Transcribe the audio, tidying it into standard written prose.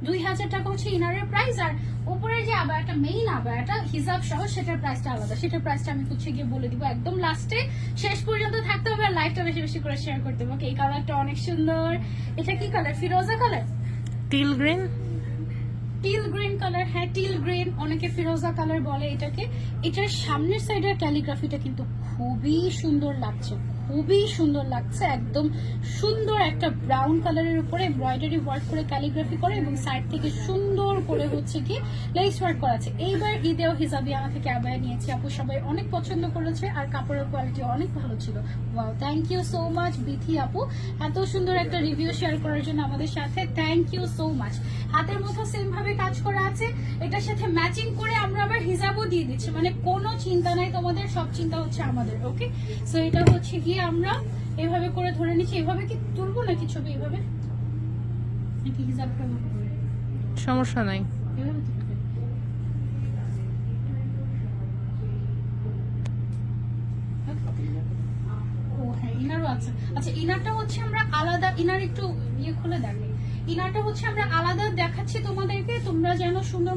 2000 টাকা হচ্ছে ইনারের প্রাইস। আর উপরের যে আবায়াটা, মেইন আবায়াটা হিজাব সহ, সেটার প্রাইসটা আলাদা। সেটার প্রাইসটা আমি হচ্ছে গিয়ে বলে দিব একদম লাস্টে। শেষ পর্যন্ত থাকতে হবে আর লাইভটা বেশি বেশি করে শেয়ার করতে হবে। এই কালারটা অনেক সুন্দর। এটা কি কালার? ফিরোজা colour, teal green, teal green colour. হ্যাঁ, টিল গ্রিন, অনেকে ফিরোজা কালার বলে এটাকে। এটার সামনের সাইডের ক্যালিগ্রাফিটা কিন্তু খুবই সুন্দর লাগছে, খুবই সুন্দর লাগছে। একদম সুন্দর একটা ব্রাউন কালারের উপরে এমব্রয়ডারি ওয়ার্ক করে ক্যালিগ্রাফি করে এবং সাইড থেকে সুন্দর করে হচ্ছে কি লেস ওয়ার্ক করা আছে। এইবার ঈদেও হিজাবি আমার থেকে আবায়া নিয়েছি আপু, সবাই অনেক পছন্দ করেছে আর কাপড়ের কোয়ালিটি অনেক ভালো ছিল। Wow, thank you so much Bithi আপু, এত সুন্দর একটা রিভিউ শেয়ার করার জন্য আমাদের সাথে। Thank you so much. হাতের মধ্যে সেম ভাবে কাজ করা আছে, এটার সাথে ম্যাচিং করে আমরা আবার হিজাবও দিয়ে দিচ্ছি, মানে কোনো চিন্তা নাই তোমাদের, সব চিন্তা হচ্ছে আমাদের। ওকে, সো এটা হচ্ছে গিয়ে আমরা এভাবে করে ধরে নিচ্ছি। এভাবে কি তুলবো নাকি ছবি? এভাবে নাকি হিজাবটা সমস্যা নাই। এভাবে তুলবে? ও হ্যাঁ, ইনারও আছে। আচ্ছা, ইনারটা হচ্ছে আমরা আলাদা, ইনার একটু ইয়ে খুলে দেখে, ইনারটা হচ্ছে আমরা আলাদা দেখাচ্ছি তোমাদেরকে, তোমরা যেন সুন্দর